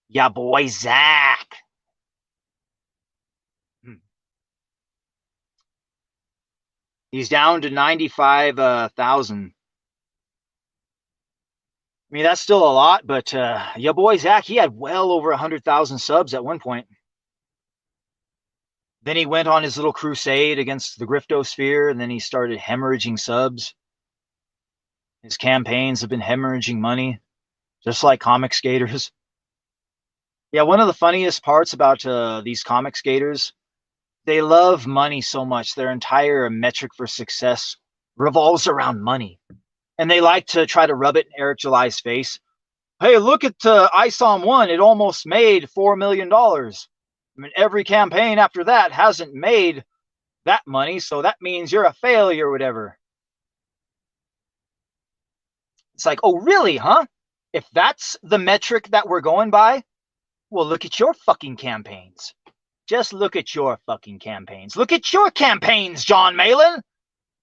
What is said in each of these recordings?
Yeah, boy, Zach. He's down to 95,000. I mean, that's still a lot, but your boy Zach, he had well over 100,000 subs at one point. Then he went on his little crusade against the Griftosphere, and then he started hemorrhaging subs. His campaigns have been hemorrhaging money, just like Comicsgaters. Yeah, one of the funniest parts about these Comicsgaters, they love money so much. Their entire metric for success revolves around money. And they like to try to rub it in Eric July's face. Hey, look at ISOM 1. It almost made $4 million. I mean, every campaign after that hasn't made that money, so that means you're a failure or whatever. It's like, oh, really, huh? If that's the metric that we're going by, well, look at your fucking campaigns. Just look at your fucking campaigns. Look at your campaigns, John Malin.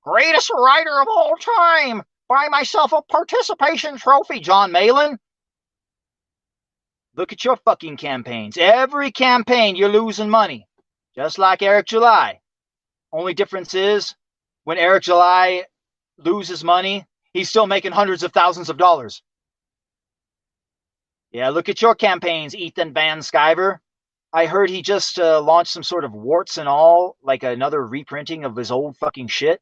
Greatest writer of all time. Buy myself a participation trophy, John Malin. Look at your fucking campaigns. Every campaign, you're losing money. Just like Eric July. Only difference is, when Eric July loses money, he's still making hundreds of thousands of dollars. Yeah, look at your campaigns, Ethan Van Sciver. I heard he just launched some sort of warts and all, like another reprinting of his old fucking shit.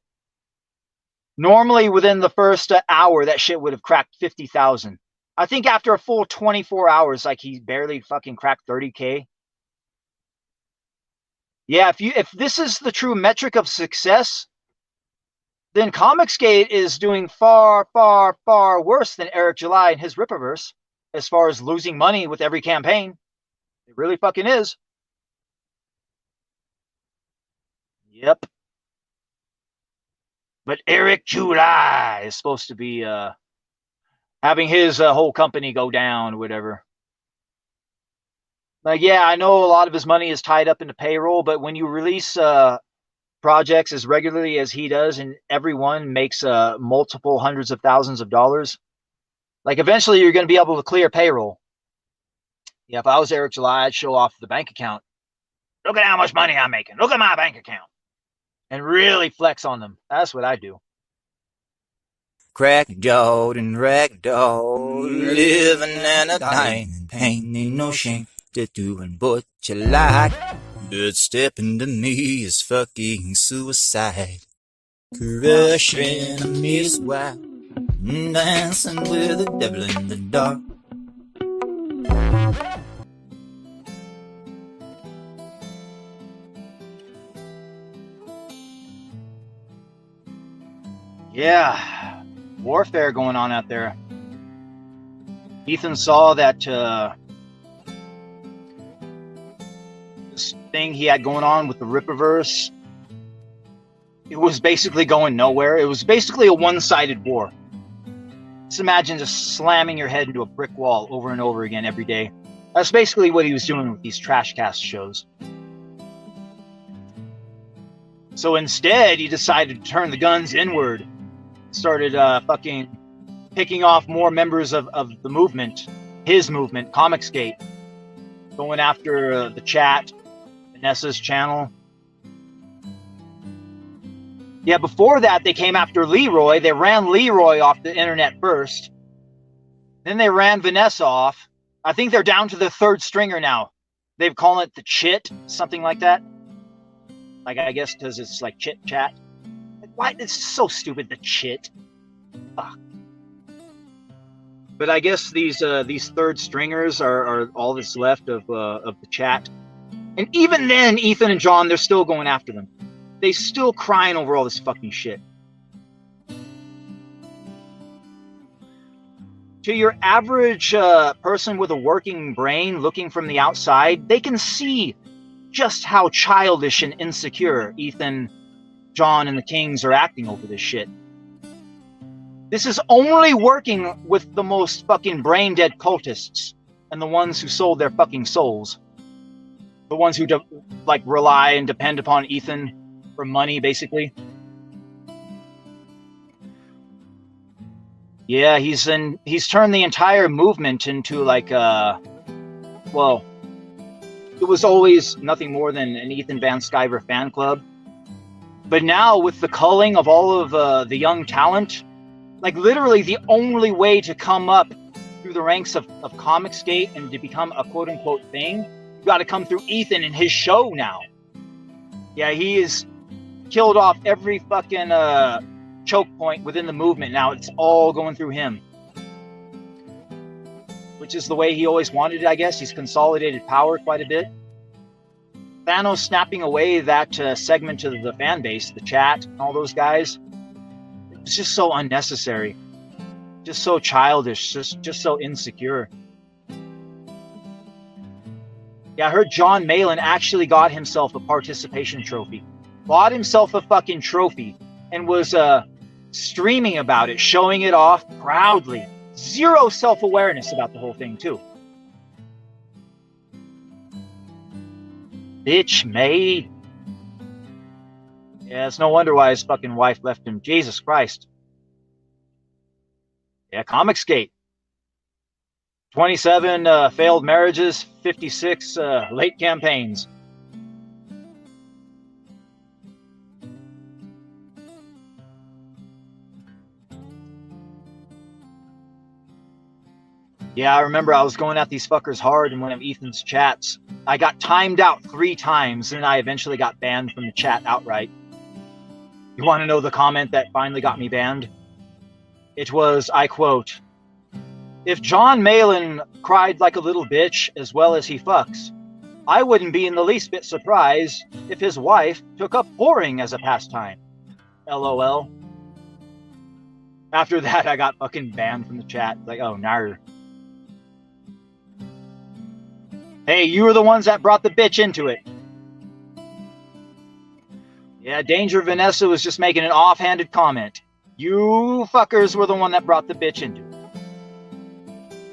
Normally, within the first hour, that shit would have cracked 50,000. I think after a full 24 hours, like he barely fucking cracked 30K. Yeah, if this is the true metric of success, then Comicsgate is doing far, far, far worse than Eric July and his Rippaverse as far as losing money with every campaign. It really fucking is. Yep. But Eric July is supposed to be having his whole company go down or whatever. Like, yeah, I know a lot of his money is tied up into payroll, but when you release projects as regularly as he does, and everyone makes multiple hundreds of thousands of dollars, like eventually you're going to be able to clear payroll. Yeah, if I was Eric July, I'd show off the bank account. Look at how much money I'm making. Look at my bank account. And really flex on them. That's what I do. Cracked and ragdoll, living and a dying, pain ain't no shame to doing what you like. But stepping to me is fucking suicide. Crushing a miss wife, dancing with the devil in the dark. Yeah, warfare going on out there. Ethan saw that this thing he had going on with the Rippaverse. It was basically going nowhere. It was basically a one-sided war. Just imagine just slamming your head into a brick wall over and over again every day. That's basically what he was doing with these Trashcast shows. So instead, he decided to turn the guns inward. Started fucking picking off more members of the movement, his movement, Comicsgate, going after the chat, Vanessa's channel. Yeah, before that, they came after Leroy. They ran Leroy off the internet first. Then they ran Vanessa off. I think they're down to the third stringer now. They've called it the chit, something like that. Like, I guess because it's like chit chat. Like, why? It's so stupid, the chit. Fuck. But I guess these third stringers are all that's left of the chat. And even then, Ethan and John, they're still going after them. They still crying over all this fucking shit. To your average person with a working brain looking from the outside, they can see just how childish and insecure Ethan, John, and the Kings are acting over this shit. This is only working with the most fucking brain-dead cultists and the ones who sold their fucking souls. The ones who like rely and depend upon Ethan for money, basically. Yeah, he's turned the entire movement into like well, it was always nothing more than an Ethan Van Sciver fan club. But now with the culling of all of the young talent, like literally the only way to come up through the ranks of Comicsgate and to become a quote-unquote thing, you got to come through Ethan and his show now. Yeah, he is killed off every fucking choke point within the movement. Now it's all going through him, which is the way he always wanted it, I guess. He's consolidated power quite a bit. Thanos snapping away that segment of the fan base, the chat, and all those guys. It's just so unnecessary. Just so childish. Just so insecure. Yeah, I heard John Malin actually got himself a participation trophy. Bought himself a fucking trophy and was streaming about it, showing it off proudly. Zero self-awareness about the whole thing, too. Bitch made. Yeah, it's no wonder why his fucking wife left him. Jesus Christ. Yeah, Comicsgate. 27 failed marriages, 56 late campaigns. Yeah, I remember I was going at these fuckers hard in one of Ethan's chats. I got timed out 3 times, and I eventually got banned from the chat outright. You want to know the comment that finally got me banned? It was, I quote, "If John Malin cried like a little bitch as well as he fucks, I wouldn't be in the least bit surprised if his wife took up whoring as a pastime. LOL." After that, I got fucking banned from the chat. Like, oh, nar. Hey, you were the ones that brought the bitch into it. Yeah, Danger Vanessa was just making an offhanded comment. You fuckers were the one that brought the bitch into it.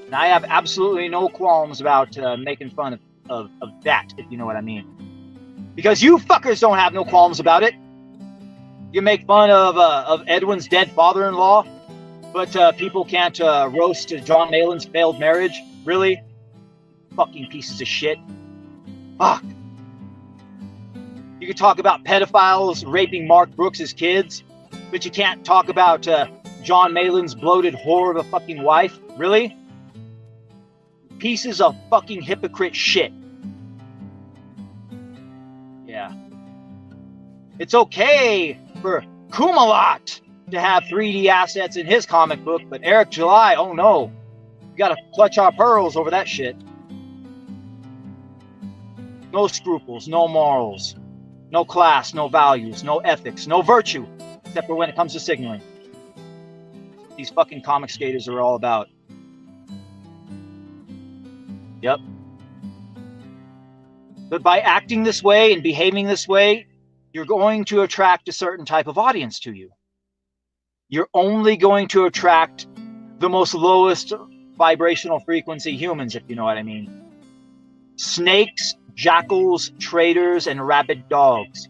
And I have absolutely no qualms about making fun of that, if you know what I mean. Because you fuckers don't have no qualms about it. You make fun of Edwin's dead father-in-law, but people can't roast John Malin's failed marriage? Really? Fucking pieces of shit. Fuck. You can talk about pedophiles raping Mark Brooks' kids, but you can't talk about John Malin's bloated whore of a fucking wife? Really? Pieces of fucking hypocrite shit. Yeah. It's okay for Kumalat to have 3D assets in his comic book, but Eric July, oh no. We gotta clutch our pearls over that shit. No scruples, no morals, no class, no values, no ethics, no virtue, except for when it comes to signaling. These fucking comic skaters are all about. Yep. But by acting this way and behaving this way, you're going to attract a certain type of audience to you. You're only going to attract the most lowest vibrational frequency humans, if you know what I mean. Snakes, jackals, traitors, and rabid dogs.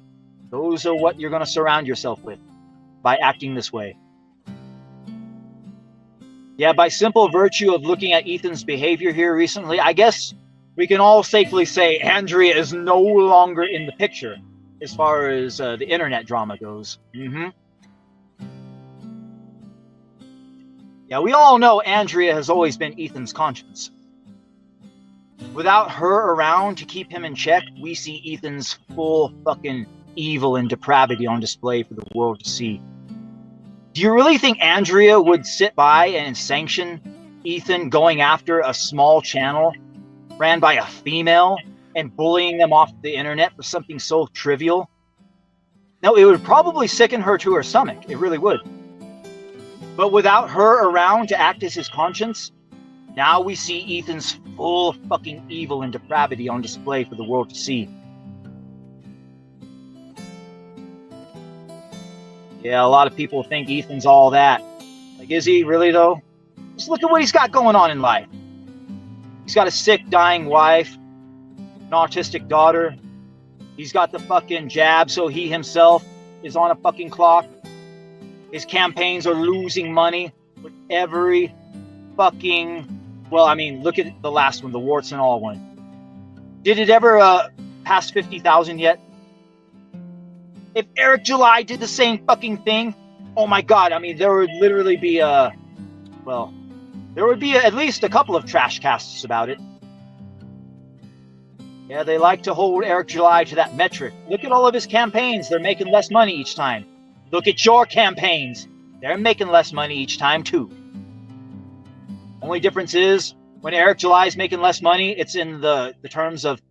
Those are what you're going to surround yourself with by acting this way. Yeah, by simple virtue of looking at Ethan's behavior here recently, I guess we can all safely say Andrea is no longer in the picture as far as the internet drama goes. Yeah, we all know Andrea has always been Ethan's conscience. Without her around to keep him in check, we see Ethan's full fucking evil and depravity on display for the world to see. Do you really think Andrea would sit by and sanction Ethan going after a small channel ran by a female and bullying them off the internet for something so trivial? No, it would probably sicken her to her stomach. It really would. But without her around to act as his conscience, now we see Ethan's full fucking evil and depravity on display for the world to see. Yeah, a lot of people think Ethan's all that. Like, is he really though? Just look at what he's got going on in life. He's got a sick, dying wife, an autistic daughter. He's got the fucking jab, so he himself is on a fucking clock. His campaigns are losing money with every fucking... Well, I mean, look at the last one, the warts and all one. Did it ever pass 50,000 yet? If Eric July did the same fucking thing, oh my god, I mean, there would literally be well, there would be at least a couple of trash casts about it. Yeah, they like to hold Eric July to that metric. Look at all of his campaigns. They're making less money each time. Look at your campaigns. They're making less money each time, too. Only difference is, when Eric July is making less money, it's in the terms of,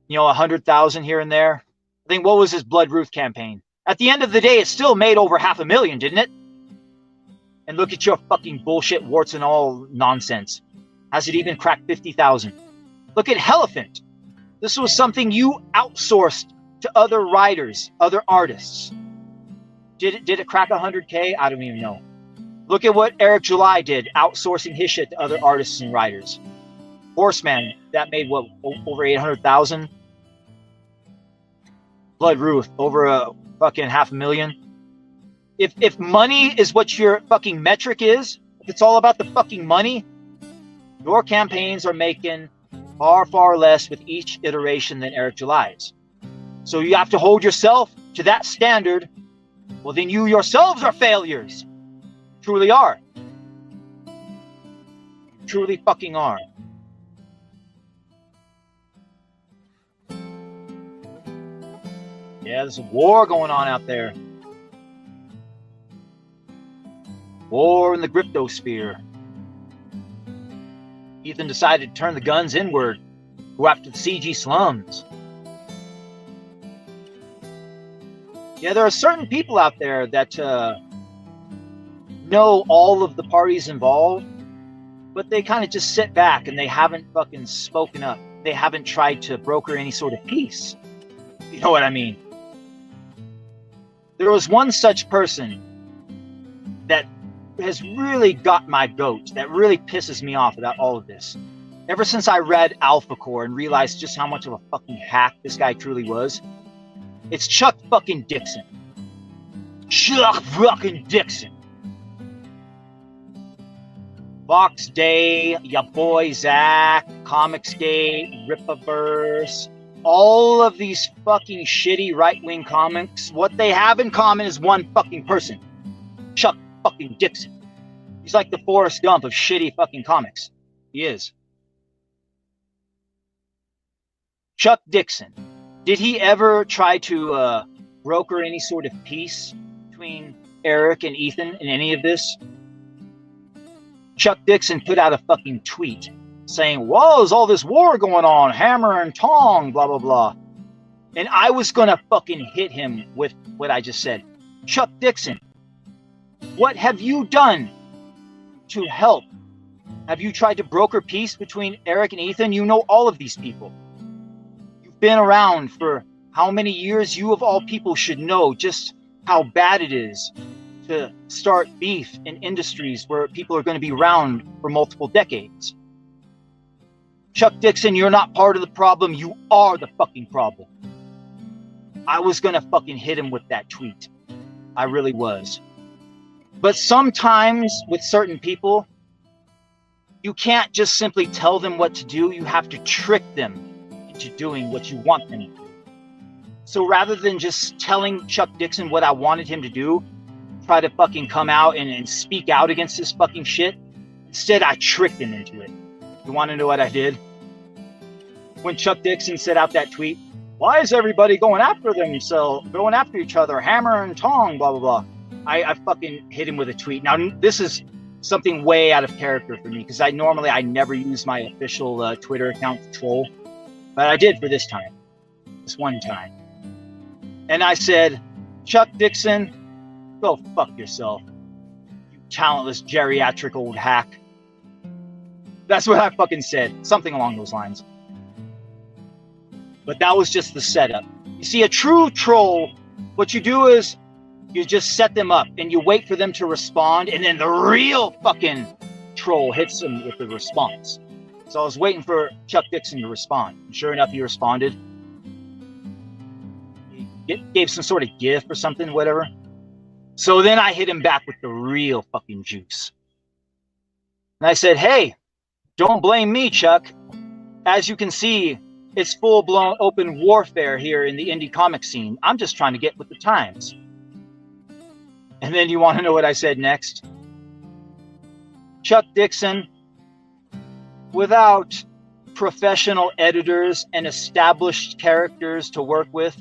100,000 here and there. I think, what was his Blood Ruth campaign? At the end of the day, it still made over 500,000, didn't it? And look at your fucking bullshit, warts and all nonsense. Has it even cracked 50,000? Look at Elephant. This was something you outsourced to other writers, other artists. Did it crack 100K? I don't even know. Look at what Eric July did, outsourcing his shit to other artists and writers. Horseman, that made what, over 800,000? Blood Ruth, over a fucking 500,000. If money is what your fucking metric is, if it's all about the fucking money, your campaigns are making far less with each iteration than Eric July's. So you have to hold yourself to that standard. Well, then you yourselves are failures. Truly are. Truly fucking are. Yeah, there's a war going on out there. War in the Griftosphere. Ethan decided to turn the guns inward, go after the CG slums. Yeah, there are certain people out there that know all of the parties involved, but they kind of just sit back and they haven't fucking spoken up. They haven't tried to broker any sort of peace. You know what I mean? There was one such person that has really got my goat, that really pisses me off about all of this. Ever since I read Alpha Core and realized just how much of a fucking hack this guy truly was, it's Chuck fucking Dixon. Chuck fucking Dixon. Box Day, ya boy Zach, Comicsgate, Rippaverse, all of these fucking shitty right-wing comics, what they have in common is one fucking person. Chuck fucking Dixon. He's like the Forrest Gump of shitty fucking comics. He is. Chuck Dixon. Did he ever try to broker any sort of peace between Eric and Ethan in any of this? Chuck Dixon put out a fucking tweet saying, "Whoa, there's all this war going on, hammer and tong, blah, blah, blah." And I was gonna fucking hit him with what I just said. Chuck Dixon, what have you done to help? Have you tried to broker peace between Eric and Ethan? You know all of these people. You've been around for how many years? You of all people should know just how bad it is to start beef in industries where people are going to be around for multiple decades. Chuck Dixon, you're not part of the problem. You are the fucking problem. I was going to fucking hit him with that tweet. I really was. But sometimes with certain people, you can't just simply tell them what to do. You have to trick them into doing what you want them to do. So rather than just telling Chuck Dixon what I wanted him to do, try to fucking come out and speak out against this fucking shit, instead I tricked him into it. You want to know what I did? When Chuck Dixon set out that tweet, "Why is everybody going after themselves, going after each other, hammer and tong, blah, blah, blah." I fucking hit him with a tweet. Now, this is something way out of character for me, because I never use my official Twitter account to troll. But I did for this time. This one time. And I said, "Chuck Dixon, go fuck yourself. You talentless geriatric old hack." That's what I fucking said. Something along those lines. But that was just the setup. You see, a true troll, what you do is you just set them up and you wait for them to respond, and then the real fucking troll hits them with the response. So I was waiting for Chuck Dixon to respond. And sure enough, he responded. He gave some sort of gif or something, whatever. So then I hit him back with the real fucking juice. And I said, "Hey, don't blame me, Chuck. As you can see, It's full-blown open warfare here in the indie comic scene. I'm just trying to get with the times. And then you want to know what I said next? Chuck Dixon, without professional editors and established characters to work with,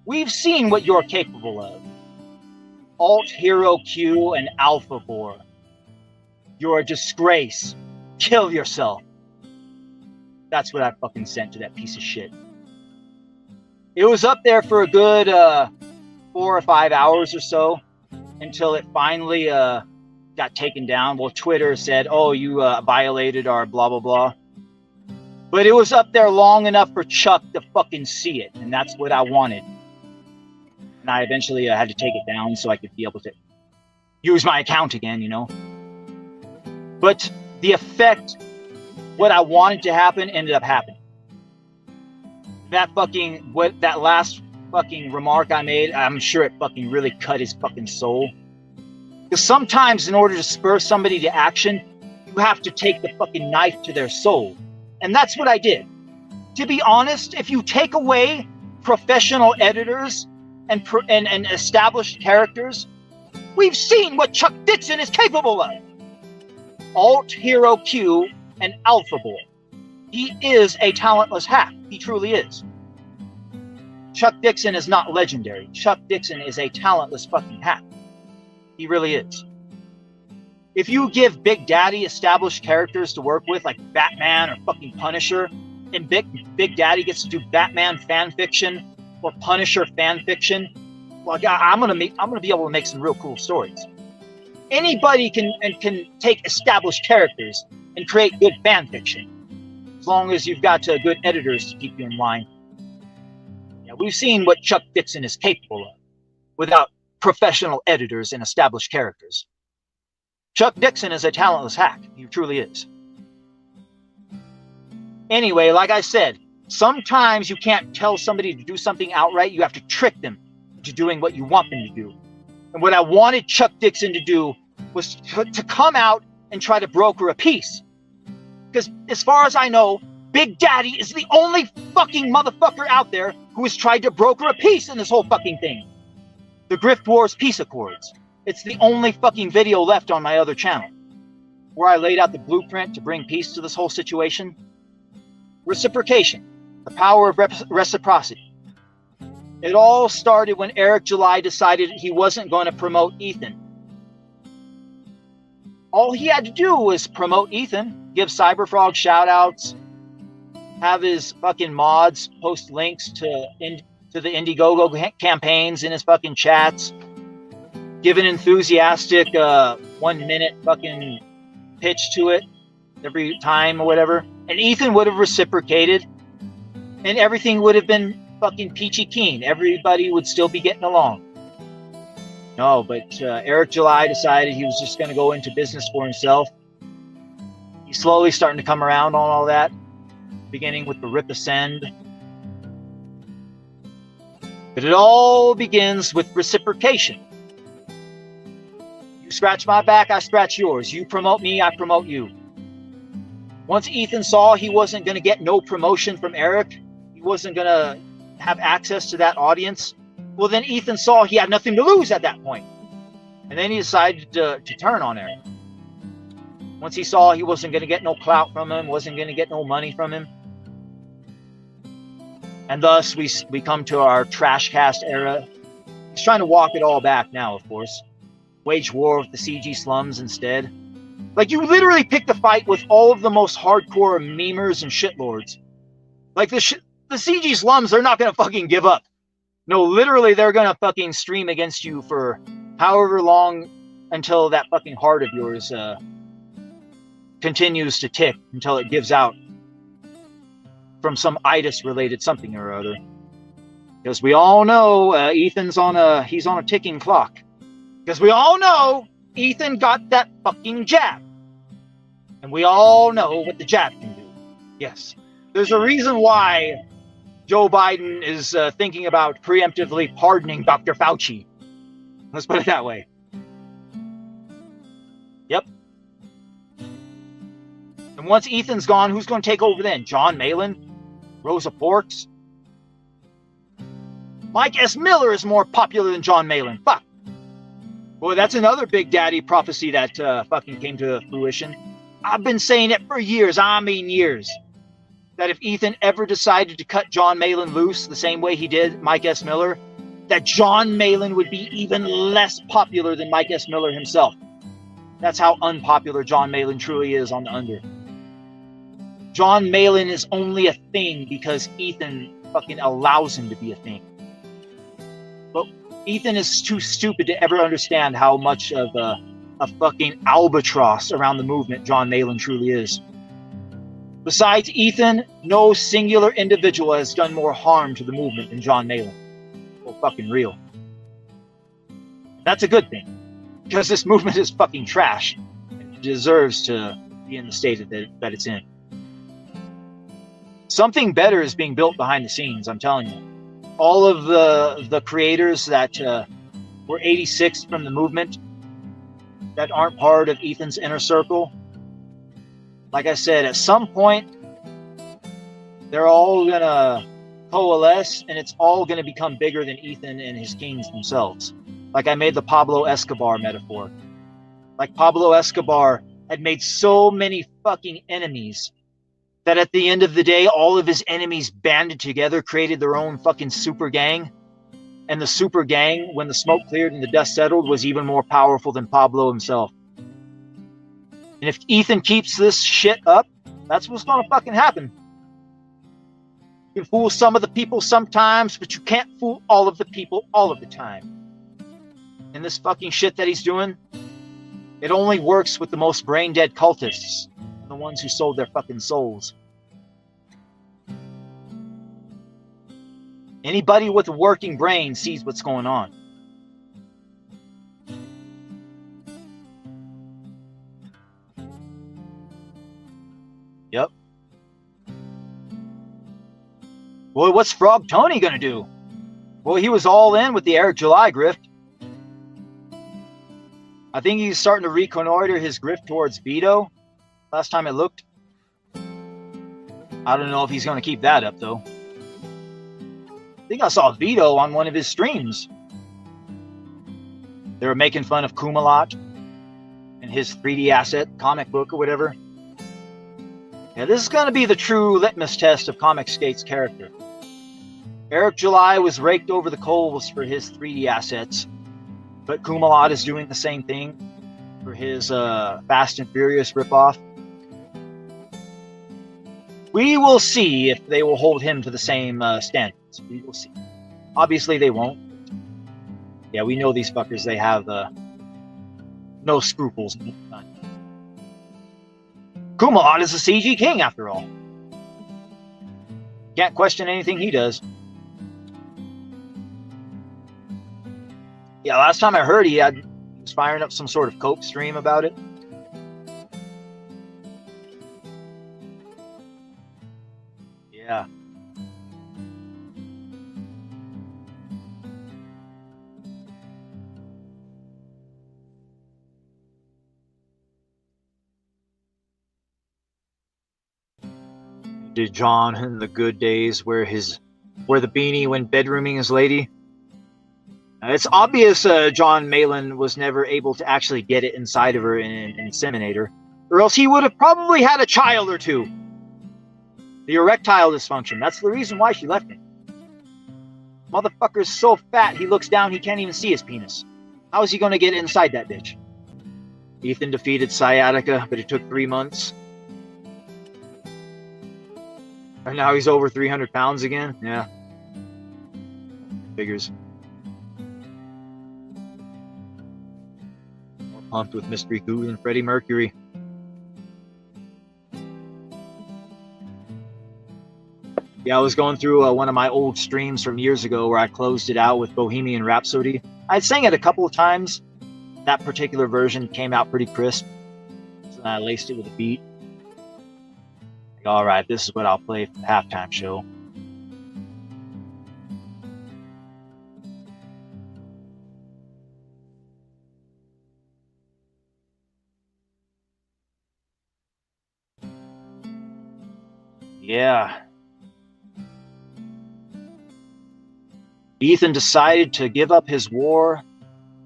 we've seen what you're capable of. Alt Hero Q and Alpha Boar. You're a disgrace. Kill yourself. That's what I fucking sent to that piece of shit. It was up there for a good 4 or 5 hours or so until it finally got taken down. Well, Twitter said, oh, you violated our blah, blah, blah. But it was up there long enough for Chuck to fucking see it, and that's what I wanted. And I eventually had to take it down so I could be able to use my account again, you know. But the effect, what I wanted to happen, ended up happening. That last fucking remark I made, I'm sure it fucking really cut his fucking soul. Because sometimes in order to spur somebody to action, you have to take the fucking knife to their soul. And that's what I did. To be honest, if you take away professional editors and established characters, we've seen what Chuck Dixon is capable of. Alt Hero Q and Alpha Boy. He is a talentless hack. He truly is. Chuck Dixon is not legendary. Chuck Dixon is a talentless fucking hack. He really is. If you give Big Daddy established characters to work with, like Batman or fucking Punisher, and Big Daddy gets to do Batman fan fiction or Punisher fan fiction, well, I'm gonna be able to make some real cool stories. Anybody can take established characters and create good fan fiction, as long as you've got good editors to keep you in line. Yeah, we've seen what Chuck Dixon is capable of without professional editors and established characters. Chuck Dixon is a talentless hack. He truly is. Anyway, like I said, sometimes you can't tell somebody to do something outright. You have to trick them into doing what you want them to do. And what I wanted Chuck Dixon to do was to come out and try to broker a peace. Because as far as I know, Big Daddy is the only fucking motherfucker out there who has tried to broker a peace in this whole fucking thing. The Grift Wars Peace Accords. It's the only fucking video left on my other channel, where I laid out the blueprint to bring peace to this whole situation. Reciprocation. The power of reciprocity. It all started when Eric July decided he wasn't going to promote Ethan. All he had to do was promote Ethan, give Cyberfrog shout-outs, have his fucking mods post links to the Indiegogo campaigns in his fucking chats, give an enthusiastic 1 minute fucking pitch to it every time or whatever, and Ethan would have reciprocated, and everything would have been fucking peachy keen. Everybody would still be getting along. No, but Eric July decided he was just going to go into business for himself. He's slowly starting to come around on all that, beginning with the Rip Ascend. But it all begins with reciprocation. You scratch my back, I scratch yours. You promote me, I promote you. Once Ethan saw he wasn't going to get no promotion from Eric, he wasn't going to have access to that audience, well, then Ethan saw he had nothing to lose at that point. And then he decided to turn on Eric. Once he saw he wasn't going to get no clout from him, wasn't going to get no money from him. And thus we come to our Trashcast era. He's trying to walk it all back now, of course. Wage war with the CG slums instead. Like, you literally picked a fight with all of the most hardcore memers and shitlords. Like, the CG slums, they're not going to fucking give up. No, literally, they're going to fucking stream against you for however long until that fucking heart of yours continues to tick, until it gives out from some itis-related something or other. Because we all know Ethan's he's on a ticking clock. Because we all know Ethan got that fucking jab. And we all know what the jab can do. Yes. There's a reason why Joe Biden is thinking about preemptively pardoning Dr. Fauci. Let's put it that way. Yep. And once Ethan's gone, who's going to take over then? John Malin? Rosa Parks. Mike S. Miller is more popular than John Malin. Fuck. Boy, that's another Big Daddy prophecy that fucking came to fruition. I've been saying it for years, I mean years, that if Ethan ever decided to cut John Malin loose the same way he did Mike S. Miller, that John Malin would be even less popular than Mike S. Miller himself. That's how unpopular John Malin truly is on the under. John Malin is only a thing because Ethan fucking allows him to be a thing. But Ethan is too stupid to ever understand how much of a fucking albatross around the movement John Malin truly is. Besides Ethan, no singular individual has done more harm to the movement than John Malin. Well, fucking real. That's a good thing, because this movement is fucking trash and deserves to be in the state that it's in. Something better is being built behind the scenes, I'm telling you. All of the creators that were 86 from the movement that aren't part of Ethan's inner circle, like I said, at some point, they're all going to coalesce, and it's all going to become bigger than Ethan and his kings themselves. Like I made the Pablo Escobar metaphor. Like Pablo Escobar had made so many fucking enemies that at the end of the day, all of his enemies banded together, created their own fucking super gang. And the super gang, when the smoke cleared and the dust settled, was even more powerful than Pablo himself. And if Ethan keeps this shit up, that's what's gonna fucking happen. You can fool some of the people sometimes, but you can't fool all of the people all of the time. And this fucking shit that he's doing, it only works with the most brain-dead cultists, the ones who sold their fucking souls. Anybody with a working brain sees what's going on. Yep. Boy, what's Frog Tony gonna do? Boy, he was all in with the Eric July grift. I think he's starting to reconnoiter his grift towards Vito. Last time I looked. I don't know if he's going to keep that up, though. I think I saw Vito on one of his streams. They were making fun of Kumalat and his 3D asset comic book or whatever. Yeah, this is going to be the true litmus test of Comicsgate's character. Eric July was raked over the coals for his 3D assets, but Kumalat is doing the same thing for his Fast and Furious ripoff. We will see if they will hold him to the same standards. We will see. Obviously, they won't. Yeah, we know these fuckers. They have no scruples. Kumalat is a CG king, after all. Can't question anything he does. Yeah, last time I heard he was firing up some sort of coke stream about it. Yeah. Did John in the good days wear the beanie when bedrooming his lady? It's obvious John Malin was never able to actually get it inside of her and inseminate her, or else he would have probably had a child or two. The erectile dysfunction, that's the reason why she left him. Motherfucker's so fat, he looks down, he can't even see his penis. How is he going to get inside that bitch? Ethan defeated sciatica, but it took 3 months. And now he's over 300 pounds again? Yeah. Figures. More pumped with Mystery Goo than Freddie Mercury. Yeah, I was going through one of my old streams from years ago where I closed it out with Bohemian Rhapsody. I sang it a couple of times. That particular version came out pretty crisp. So I laced it with a beat. Like, all right, this is what I'll play for the halftime show. Yeah. Ethan decided to give up his war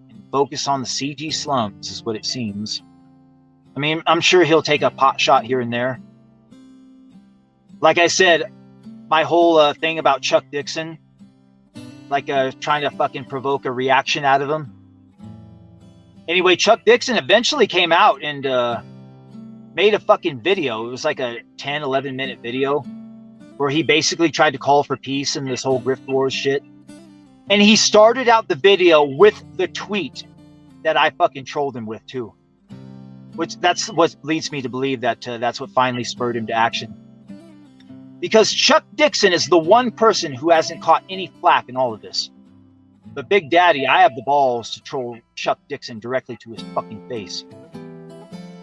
and focus on the CG slums, is what it seems. I mean, I'm sure he'll take a pot shot here and there. Like I said, my whole thing about Chuck Dixon, like trying to fucking provoke a reaction out of him. Anyway, Chuck Dixon eventually came out and made a fucking video. It was like a 10, 11-minute video where he basically tried to call for peace in this whole Grift Wars shit. And he started out the video with the tweet that I fucking trolled him with too. Which that's what leads me to believe that that's what finally spurred him to action. Because Chuck Dixon is the one person who hasn't caught any flack in all of this. But Big Daddy, I have the balls to troll Chuck Dixon directly to his fucking face.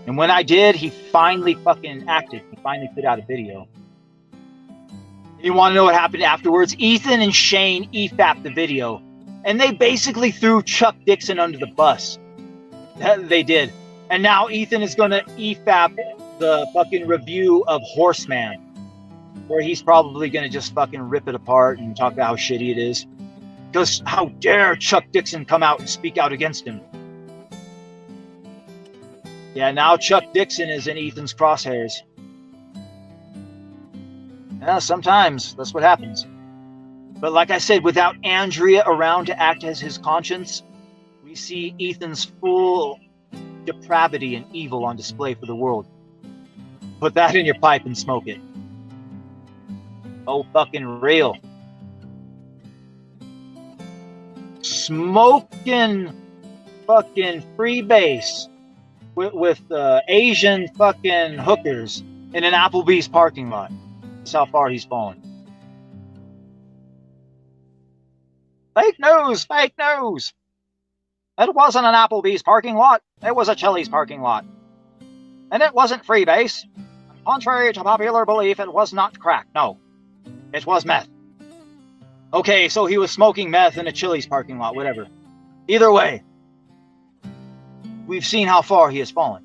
And when I did, he finally fucking acted. He finally put out a video. You want to know what happened afterwards? Ethan and Shane efap the video. And they basically threw Chuck Dixon under the bus. They did. And now Ethan is going to efap the fucking review of Horseman, where he's probably going to just fucking rip it apart and talk about how shitty it is. Because how dare Chuck Dixon come out and speak out against him? Yeah, now Chuck Dixon is in Ethan's crosshairs. Yeah, sometimes that's what happens. But like I said, without Andrea around to act as his conscience, we see Ethan's full depravity and evil on display for the world. Put that in your pipe and smoke it. Oh, fucking real. Smoking fucking freebase with Asian fucking hookers in an Applebee's parking lot. That's how far he's fallen. Fake news! Fake news! It wasn't an Applebee's parking lot. It was a Chili's parking lot. And it wasn't freebase. Contrary to popular belief, it was not crack. No. It was meth. Okay, so he was smoking meth in a Chili's parking lot, whatever. Either way, we've seen how far he has fallen.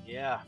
Yeah.